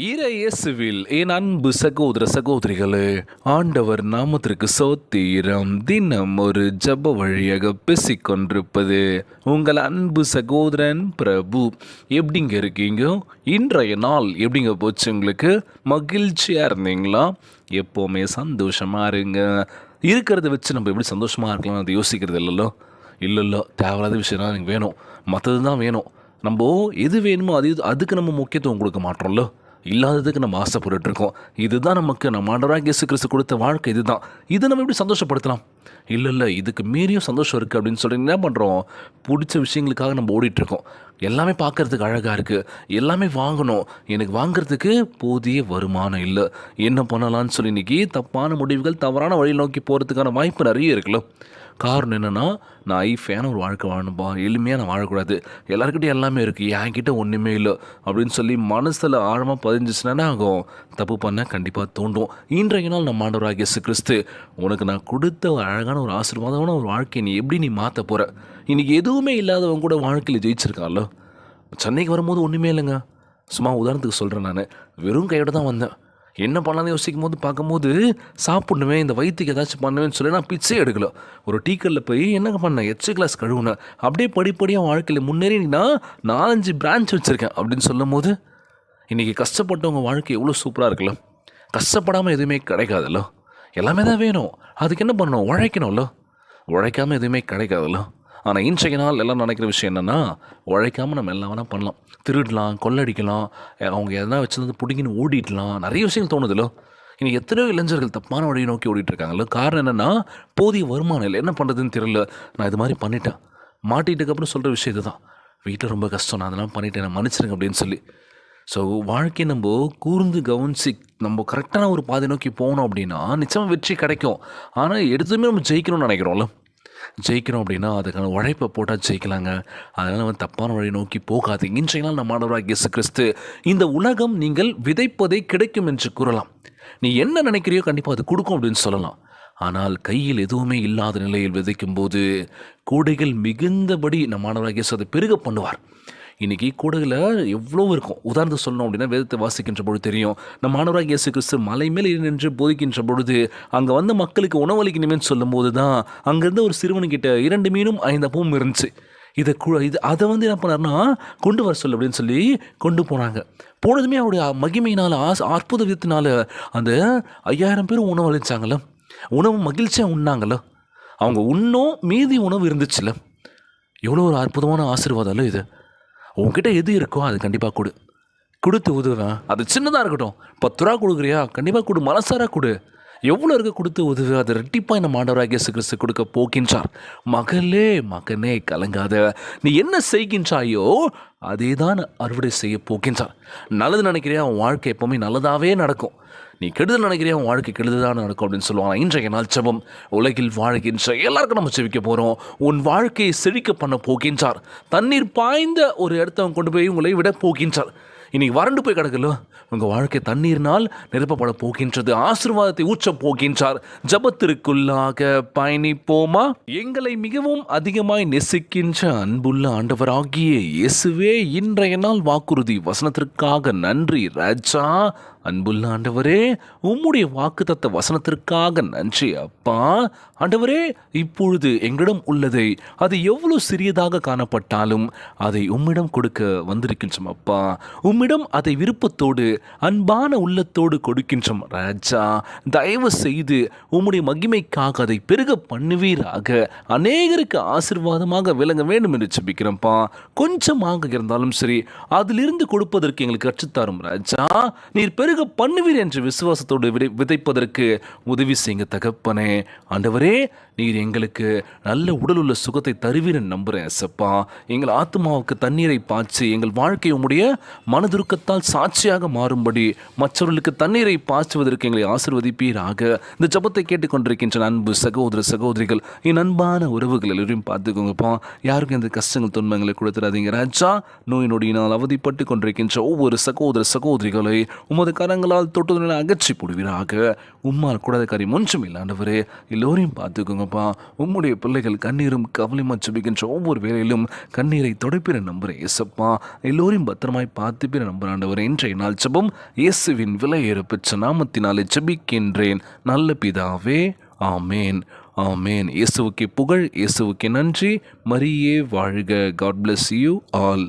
இயேசுவில் என் அன்பு சகோதர சகோதரிகளே, ஆண்டவர் நாமத்திற்கு சோத்திரம். தினம் ஒரு ஜப வழியாக பேசிக்கொண்டிருப்பது உங்கள் அன்பு சகோதரன் பிரபு. எப்படிங்க இருக்கீங்க? இன்றைய நாள் எப்படிங்க போச்சு? உங்களுக்கு மகிழ்ச்சியாக இருந்தீங்களா? எப்போவுமே சந்தோஷமாக இருங்க. இருக்கிறத வச்சு நம்ம எப்படி சந்தோஷமாக இருக்கலாம் அதை யோசிக்கிறது இல்லைல்ல. தேவையில்லாத விஷயம் தான் எனக்கு வேணும், மற்றது தான் வேணும். நம்ம எது வேணுமோ அதுக்கு நம்ம முக்கியத்துவம் கொடுக்க மாட்டோம்ல. இல்லாததுக்கு நம்ம ஆசைப்பட்டுருக்கோம். இதுதான் நமக்கு நம்ம ஆண்டவராகிய இயேசு கிறிஸ்து கொடுத்த வாழ்க்கை. இதுதான். இதை நம்ம எப்படி சந்தோஷப்படுத்தலாம்? இல்லை இதுக்கு மீறியும் சந்தோஷம் இருக்குது அப்படின்னு சொல்லி என்ன பண்ணுறோம்? பிடிச்ச விஷயங்களுக்காக நம்ம ஓடிட்டுருக்கோம். எல்லாமே பார்க்குறதுக்கு அழகாக இருக்குது, எல்லாமே வாங்கணும். எனக்கு வாங்கிறதுக்கு போதிய வருமானம் இல்லை. என்ன பண்ணலான்னு சொல்லி இன்றைக்கி தப்பான முடிவுகள், தவறான வழியை நோக்கி போகிறதுக்கான வாய்ப்பு நிறைய இருக்குல்ல. காரணம் என்னென்னா, நான் ஐஃபேன ஒரு வாழ்க்கை வாழணும்பா, எளிமையாக நான் வாழக்கூடாது, எல்லாருக்கிட்டையும் எல்லாமே இருக்குது, என்கிட்ட ஒன்றுமே இல்லை அப்படின்னு சொல்லி மனசில் ஆழமாக பதிஞ்சிச்சுன்னா ஆகும். தப்பு பண்ண கண்டிப்பாக தோண்டும். இன்றைய நாள் நம்ம ஆண்டவராகிய இயேசு கிறிஸ்து உனக்கு நான் கொடுத்த அழகான ஒரு ஆசீர்வாதமான ஒரு வாழ்க்கையை நீ மாற்ற போகிற. இன்றைக்கி எதுவுமே இல்லாதவங்க கூட வாழ்க்கையில் ஜெயிச்சிருக்கான்ல. சென்னைக்கு வரும்போது ஒன்றுமே இல்லைங்க. சும்மா உதாரணத்துக்கு சொல்கிறேன், நான் வெறும் கையோடு தான் வந்தேன். என்ன பண்ணலான்னு யோசிக்கும் போது பார்க்கும்போது சாப்பிட்ணுமே, இந்த வயிற்றுக்கு ஏதாச்சும் பண்ணுவேன்னு சொல்லி நான் பிச்சை எடுக்கல. ஒரு டீக்கரில் போய் என்னங்க பண்ணேன், எச்சு கிளாஸ் கழுவுனேன். அப்படியே படிப்படியாக வாழ்க்கையில் முன்னேறினா 4-5 பிரான்ச் வச்சுருக்கேன் அப்படின்னு சொல்லும் போது இன்றைக்கி கஷ்டப்பட்டவங்க வாழ்க்கை எவ்வளோ சூப்பராக இருக்குல்ல. கஷ்டப்படாமல் எதுவுமே கிடைக்காதுல்ல. எல்லாமே தான் வேணும். அதுக்கு என்ன பண்ணணும்? உழைக்கணும்ல. உழைக்காமல் எதுவுமே கிடைக்காதுல்ல. ஆனால் இன்றைய நாள் எல்லாம் நினைக்கிற விஷயம் என்னென்னா, உழைக்காமல் நம்ம எல்லாம் வேணால் பண்ணலாம். திருடலாம், கொள்ளடிக்கலாம், அவங்க எதனா வச்சுருந்து பிடிங்கின்னு ஓடிடலாம். நிறைய விஷயங்கள் தோணுதில்ல. இன்னைக்கு எத்தனையோ இளைஞர்கள் தப்பான வழியை நோக்கி ஓடிட்டுருக்காங்கல்ல. காரணம் என்னென்னா, போதிய வருமானம் இல்லை. என்ன பண்ணுறதுன்னு தெரியல. நான் இது மாதிரி பண்ணிட்டேன், மாட்டிட்டுக்கப்புறம் சொல்கிற விஷயம் இது தான். வீட்டில் ரொம்ப கஷ்டம், நான் அதெல்லாம் பண்ணிட்டேன், நான் மன்னிச்சிருங்க அப்படின்னு சொல்லி. ஸோ வாழ்க்கையை நம்ம கூர்ந்து கவனித்து நம்ம கரெக்டான ஒரு பாதை நோக்கி போனோம் அப்படின்னா நிச்சயமாக வெற்றி கிடைக்கும். ஆனால் எடுத்துமே நம்ம ஜெயிக்கணும்னு நினைக்கிறோம்ல. ஜெயிக்கணும் அப்படின்னா அதுக்கான உழைப்பை போட்டால் ஜெயிக்கலாங்க. அதனால் தப்பான வழி நோக்கி போகாது. இன்றைய நாள் நம்ம ஆண்டவராகிய இயேசு கிறிஸ்து, இந்த உலகம் நீங்கள் விதைப்பதை கிடைக்கும் என்று கூறலாம். நீ என்ன நினைக்கிறியோ கண்டிப்பாக அது கொடுக்கும் அப்படின்னு சொல்லலாம். ஆனால் கையில் எதுவுமே இல்லாத நிலையில் விதைக்கும் போது கூடைகள் மிகுந்தபடி நம்ம ஆண்டவராகிய இயேசு அதை பெருக பண்ணுவார். இன்றைக்கி கூடையில் எவ்வளோ இருக்கும். உதாரணத்துக்கு சொல்லணும் அப்படின்னா, வேதத்தை வாசிக்கின்ற பொழுது தெரியும், நம்ம ஆண்டவராகிய இயேசு கிறிஸ்து மலை மேலே நின்று போதிக்கின்ற பொழுது அங்கே வந்து மக்களுக்கு உணவளிக்கணுமேன்னு சொல்லும் போது தான் அங்கேருந்து ஒரு சிறுவனுக்கிட்ட 2 மீனும் 5 அப்பமும் இருந்துச்சு. அதை வந்து என்ன பண்ணார்னா, கொண்டு வர சொல்லு அப்படின்னு சொல்லி கொண்டு போனாங்க. போனதுமே அவருடைய மகிமையினால் அற்புத விதத்தினால அந்த 5000 பேரும் உணவு அளித்தாங்கள. உணவு மகிழ்ச்சியாக உண்ணாங்கள. அவங்க உண்ணும் மீதி உணவு இருந்துச்சுல்ல. எவ்வளோ ஒரு அற்புதமான ஆசீர்வாதம் இல்லை இது. உங்ககிட்ட எது இருக்கோ அது கண்டிப்பாக கொடுத்து உதவேன். அது சின்னதாக இருக்கட்டும். 10 ரூபா கொடுக்குறியா, கண்டிப்பாக கொடு, மனசாராக கொடு. எவ்வளோ இருக்க கொடுத்து உதவு, அது ரெட்டிப்பாக நம்ம ஆண்டவராகிய இயேசு கிறிஸ்து கொடுக்க போகின்றார். மகளே மகனே கலங்காத, நீ என்ன செய்கின்றாயோ அதே தான் அறுவடை செய்ய போகின்றார். நல்லது நினைக்கிறியா, உன் வாழ்க்கை எப்போவுமே நல்லதாகவே நடக்கும். நீ கெடுதல் நினைக்கிறியா, உன் வாழ்க்கை கெடுதல் நடக்கும் அப்படின்னு சொல்லுவாங்க. இன்றைய நாள் ஜெபம். உலகில் வாழ்கின்ற எல்லாருக்கும் நம்ம ஜெபிக்க போகிறோம். உன் வாழ்க்கையை செழிக்க பண்ண போகின்றார். தண்ணீர் பாய்ந்த ஒரு இடத்த கொண்டு போய் உங்களை விட போகின்றார். இன்றைக்கி வறண்டு போய் கிடக்கல, உங்கள் வாழ்க்கை தண்ணீர்னால் நிரப்பப்பட போகின்றது. ஆசீர்வாதத்தை ஊற்றப் போகின்றார். ஜபத்திற்குள்ளாக பயணிப்போமா? எங்களை மிகவும் அதிகமாய் நேசிக்கின்ற அன்புள்ள ஆண்டவராகிய இயேசுவே, இன்றைய நாள் வாக்குறுதி வசனத்திற்காக நன்றி ராஜா. அன்புள்ள ஆண்டவரே, உம்முடைய வாக்குத்தத்த வசனத்திற்காக நன்றி அப்பா. ஆண்டவரே, இப்பொழுது எங்களிடம் உள்ளதை அது எவ்வளோ சிறியதாக காணப்பட்டாலும் அதை உம்மிடம் கொடுக்க வந்திருக்கின்றோம் அப்பா. உம்மிடம் அதை விருப்பத்தோடு அன்பான உள்ளத்தோடு கொடுக்கின்றோம் ராஜா. தயவு செய்து உம்முடைய மகிமைக்காக அதை பெருக பண்ணுவீராக. அநேகருக்கு ஆசீர்வாதமாக விளங்க வேண்டும் என்று ஜெபிக்கிறோம்ப்பா. கொஞ்சமாக இருந்தாலும் சரி, அதிலிருந்து கொடுப்பதற்கு எங்களுக்கு கற்றுத்தாரும் ராஜா. நீர் பெருக பண்ணுவீர் என்று விசுவாசத்தோடு விதைப்பதற்கு உதவி செய்யுங்க தகப்பனே. ஆண்டவரே, நீர் எங்களுக்கு நல்ல உடல் உள்ள சுகத்தை தருவீர் நம்புகிறேன் சப்பா. எங்கள் ஆத்மாவுக்கு தண்ணீரை பாய்ச்சி எங்கள் வாழ்க்கை உம்முடைய மனதுருக்கத்தால் சாட்சியாக மாறும்படி மற்றவர்களுக்கு தண்ணீரை பாய்ச்சுவதற்கு எங்களை ஆசீர்வதிப்பீராக. இந்த ஜபத்தை கேட்டுக்கொண்டிருக்கின்ற அன்பு சகோதர சகோதரிகள், என் அன்பான உறவுகள் எல்லோரையும் பார்த்துக்கோங்கப்பா. யாருக்கும் எந்த கஷ்டங்கள் துன்பங்களை கொடுத்துடாதீங்க ராஜா. நோய் நொடியினால் அவதிப்பட்டு கொண்டிருக்கின்ற ஒவ்வொரு சகோதர சகோதரிகளை உமது கரங்களால் தொட்டுதலை அகற்றி போடுவீராக. உம்மால் கூடாத காரியம் ஒன்றும் இல்லை ஆண்டவரே. எல்லோரையும் பார்த்துக்கோங்கப்பா. உம்முடைய பிள்ளைகள் கண்ணீரும் கவலையுமா ஜெபிக்கின்ற ஒவ்வொரு வேளையிலும் கண்ணீரை துடைப்பிற நம்புகிறேன் இயேசப்பா. எல்லோரையும் பத்திரமாய் பார்த்துப்பிற நம்புகிற ஆண்டவரே. இன்றைய நாள் ஜெபம் இயேசுவின் விலையேற பெற்ற நாமத்தினாலே ஜெபிக்கின்றேன் நல்ல பிதாவே. ஆமேன், ஆமேன். இயேசுவுக்கே புகழ், இயேசுவுக்கே நன்றி. மரியே வாழ்க. God bless you all.